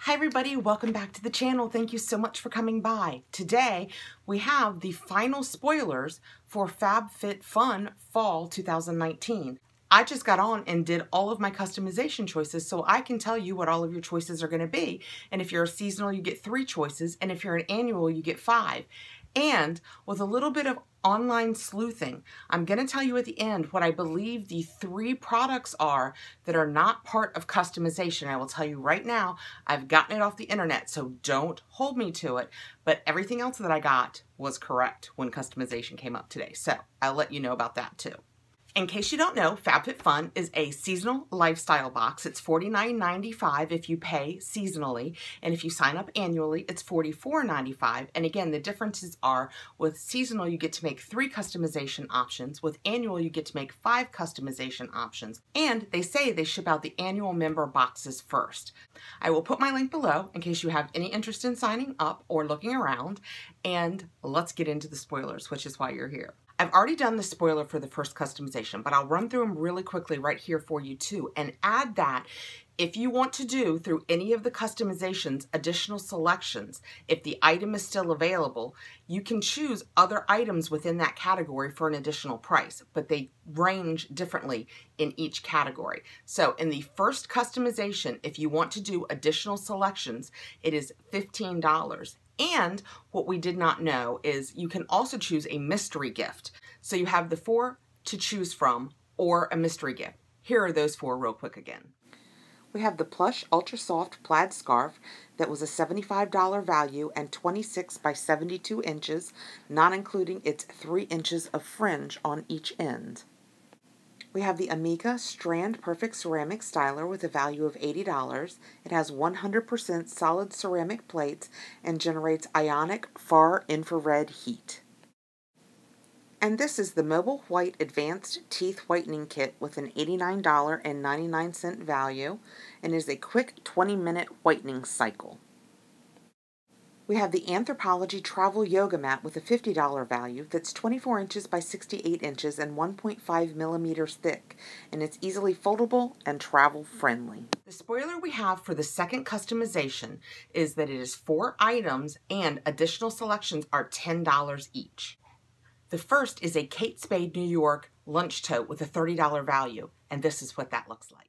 Hi everybody, welcome back to the channel. Thank you so much for coming by. Today we have the final spoilers for FabFitFun Fall 2019. I just got on and did all of my customization choices so I can tell you what all of your choices are going to be. And if you're a seasonal, you get 3 choices, and if you're an annual, you get 5. And with a little bit of online sleuthing, I'm going to tell you at the end what I believe the 3 products are that are not part of customization. I will tell you right now, I've gotten it off the internet, so don't hold me to it, but everything else that I got was correct when customization came up today, so I'll let you know about that too. In case you don't know, FabFitFun is a seasonal lifestyle box. It's $49.95 if you pay seasonally, and if you sign up annually, it's $44.95. And again, the differences are with seasonal, you get to make 3 customization options. With annual, you get to make 5 customization options. And they say they ship out the annual member boxes first. I will put my link below in case you have any interest in signing up or looking around. And let's get into the spoilers, which is why you're here. I've already done the spoiler for the first customization, but I'll run through them really quickly right here for you too, and add that if you want to do through any of the customizations additional selections, if the item is still available, you can choose other items within that category for an additional price, but they range differently in each category. So in the first customization, if you want to do additional selections, it is $15. And what we did not know is you can also choose a mystery gift. So you have the 4 to choose from or a mystery gift. Here are those 4 real quick again. We have the plush ultra soft plaid scarf that was a $75 value and 26 by 72 inches, not including its 3 inches of fringe on each end. We have the Amiga Strand Perfect Ceramic Styler with a value of $80. It has 100% solid ceramic plates and generates ionic far infrared heat. And this is the Mobile White Advanced Teeth Whitening Kit with an $89.99 value and is a quick 20-minute whitening cycle. We have the Anthropology Travel Yoga Mat with a $50 value that's 24 inches by 68 inches and 1.5 millimeters thick, and it's easily foldable and travel friendly. The spoiler we have for the second customization is that it is 4 items and additional selections are $10 each. The first is a Kate Spade New York lunch tote with a $30 value, and this is what that looks like.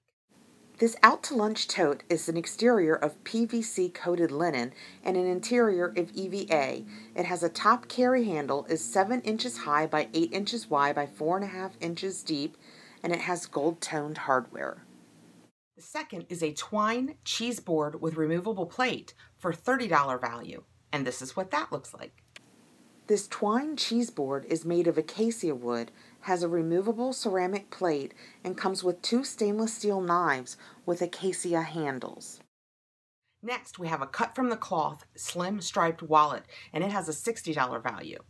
This out-to-lunch tote is an exterior of PVC coated linen and an interior of EVA. It has a top carry handle, is 7 inches high by 8 inches wide by 4.5 inches deep, and it has gold-toned hardware. The second is a twine cheese board with removable plate for $30 value, and this is what that looks like. This twine cheese board is made of acacia wood, has a removable ceramic plate, and comes with 2 stainless steel knives with acacia handles. Next, we have a cut from the cloth slim striped wallet, and it has a $60 value.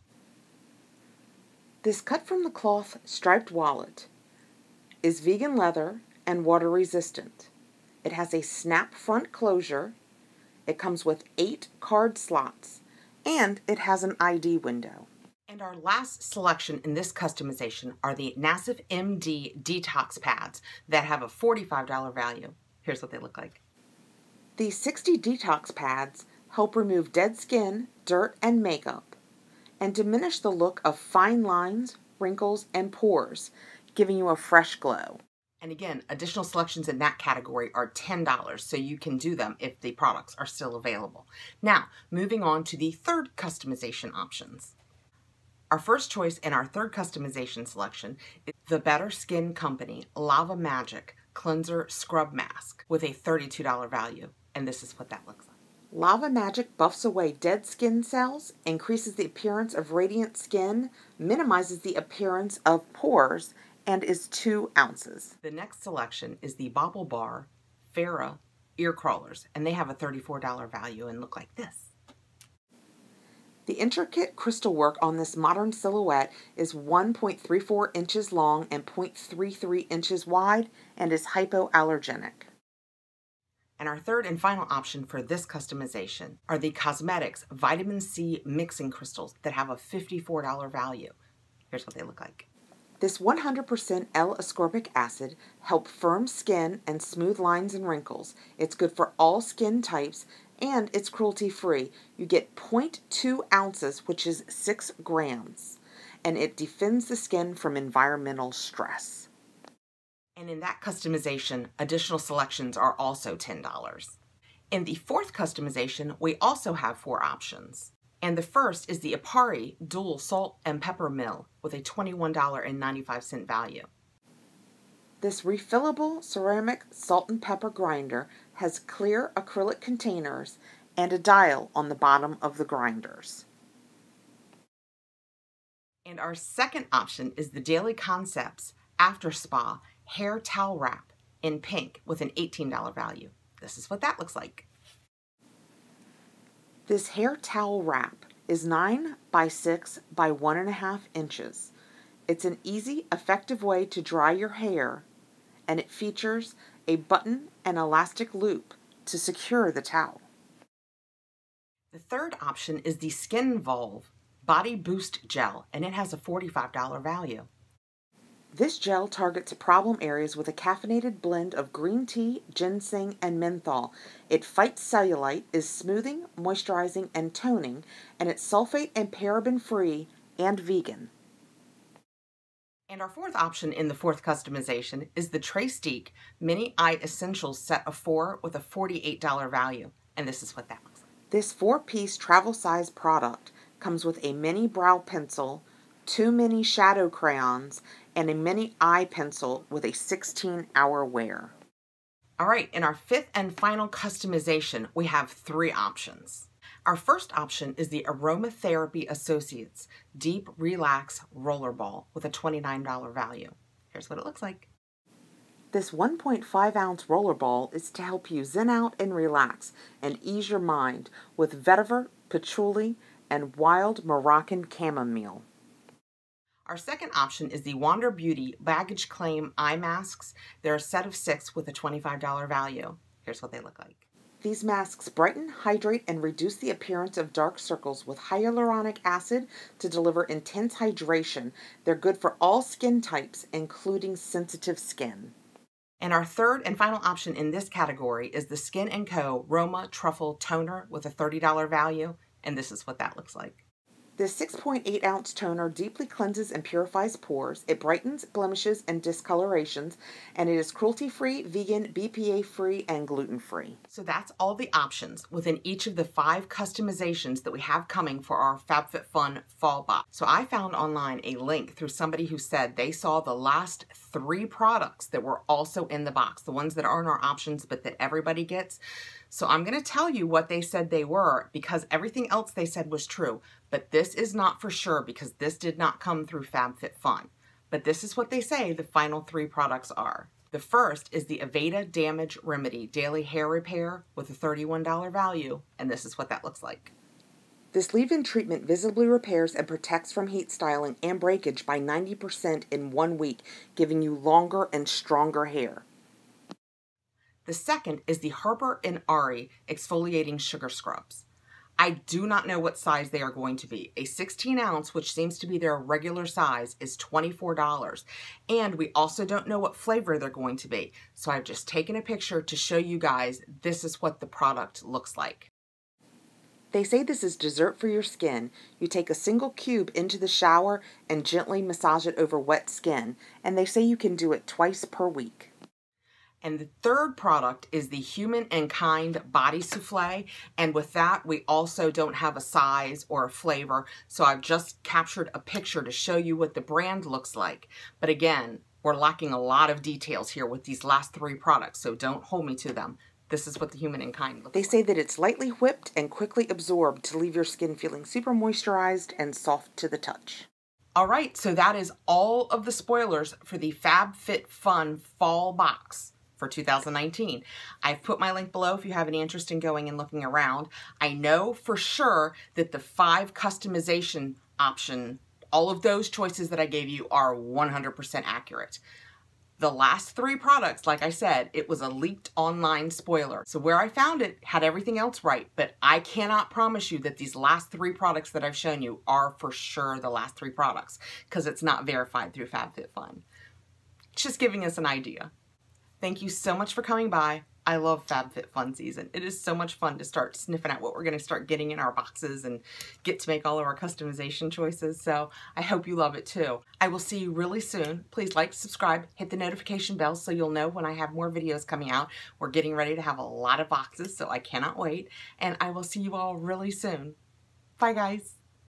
This cut from the cloth striped wallet is vegan leather and water resistant. It has a snap front closure. It comes with 8 card slots, and it has an ID window. And our last selection in this customization are the Nassif MD Detox pads that have a $45 value. Here's what they look like. These 60 detox pads help remove dead skin, dirt, and makeup, and diminish the look of fine lines, wrinkles, and pores, giving you a fresh glow. And again, additional selections in that category are $10, so you can do them if the products are still available. Now, moving on to the third customization options. Our first choice in our third customization selection is the Better Skin Company Lava Magic Cleanser Scrub Mask with a $32 value, and this is what that looks like. Lava Magic buffs away dead skin cells, increases the appearance of radiant skin, minimizes the appearance of pores, and is 2 ounces. The next selection is the Bobble Bar Farah Ear Crawlers, and they have a $34 value and look like this. The intricate crystal work on this modern silhouette is 1.34 inches long and 0.33 inches wide and is hypoallergenic. And our third and final option for this customization are the Cosmetics Vitamin C Mixing Crystals that have a $54 value. Here's what they look like. This 100% L-ascorbic acid helps firm skin and smooth lines and wrinkles. It's good for all skin types, and it's cruelty-free. You get 0.2 ounces, which is 6 grams, and it defends the skin from environmental stress. And in that customization, additional selections are also $10. In the fourth customization, we also have 4 options. And the first is the Ahri Dual Salt and Pepper Mill with a $21.95 value. This refillable ceramic salt and pepper grinder has clear acrylic containers and a dial on the bottom of the grinders. And our second option is the Daily Concepts After Spa Hair Towel Wrap in pink with an $18 value. This is what that looks like. This hair towel wrap is 9 by 6 by 1.5 inches. It's an easy, effective way to dry your hair, and it features a button and elastic loop to secure the towel. The third option is the Skin Volve Body Boost Gel, and it has a $45 value. This gel targets problem areas with a caffeinated blend of green tea, ginseng, and menthol. It fights cellulite, is smoothing, moisturizing, and toning, and it's sulfate and paraben-free and vegan. And our fourth option in the fourth customization is the Trestique Mini Eye Essentials set of 4 with a $48 value, and this is what that looks like. This 4-piece travel-size product comes with a mini brow pencil, 2 mini shadow crayons, and a mini eye pencil with a 16-hour wear. All right, in our fifth and final customization, we have 3 options. Our first option is the Aromatherapy Associates Deep Relax Rollerball with a $29 value. Here's what it looks like. This 1.5 ounce rollerball is to help you zen out and relax and ease your mind with vetiver, patchouli, and wild Moroccan chamomile. Our second option is the Wander Beauty Baggage Claim Eye Masks. They're a set of 6 with a $25 value. Here's what they look like. These masks brighten, hydrate, and reduce the appearance of dark circles with hyaluronic acid to deliver intense hydration. They're good for all skin types, including sensitive skin. And our third and final option in this category is the Skin & Co. Roma Truffle Toner with a $30 value, and this is what that looks like. This 6.8 ounce toner deeply cleanses and purifies pores. It brightens, blemishes, and discolorations, and it is cruelty-free, vegan, BPA-free, and gluten-free. So that's all the options within each of the 5 customizations that we have coming for our FabFitFun fall box. So I found online a link through somebody who said they saw the last 3 products that were also in the box, the ones that aren't our options but that everybody gets. So I'm going to tell you what they said they were because everything else they said was true. But this is not for sure because this did not come through FabFitFun. But this is what they say the final 3 products are. The first is the Aveda Damage Remedy Daily Hair Repair with a $31 value, and this is what that looks like. This leave-in treatment visibly repairs and protects from heat styling and breakage by 90% in 1 week, giving you longer and stronger hair. The second is the Harper and Ahri Exfoliating Sugar Scrubs. I do not know what size they are going to be. A 16 ounce, which seems to be their regular size, is $24. And we also don't know what flavor they're going to be. So I've just taken a picture to show you guys this is what the product looks like. They say this is dessert for your skin. You take a single cube into the shower and gently massage it over wet skin. And they say you can do it twice per week. And the third product is the Humankind Body Souffle. And with that, we also don't have a size or a flavor. So I've just captured a picture to show you what the brand looks like. But again, we're lacking a lot of details here with these last 3 products. So don't hold me to them. This is what the Humankind looks like. They say that it's lightly whipped and quickly absorbed to leave your skin feeling super moisturized and soft to the touch. All right, so that is all of the spoilers for the FabFitFun fall box for 2019. I've put my link below if you have any interest in going and looking around. I know for sure that the 5 customization option, all of those choices that I gave you are 100% accurate. The last 3 products, like I said, it was a leaked online spoiler. So where I found it had everything else right, but I cannot promise you that these last 3 products that I've shown you are for sure the last 3 products because it's not verified through FabFitFun. Just giving us an idea. Thank you so much for coming by. I love FabFitFun season. It is so much fun to start sniffing out what we're going to start getting in our boxes and get to make all of our customization choices. So I hope you love it too. I will see you really soon. Please like, subscribe, hit the notification bell so you'll know when I have more videos coming out. We're getting ready to have a lot of boxes, so I cannot wait. And I will see you all really soon. Bye guys.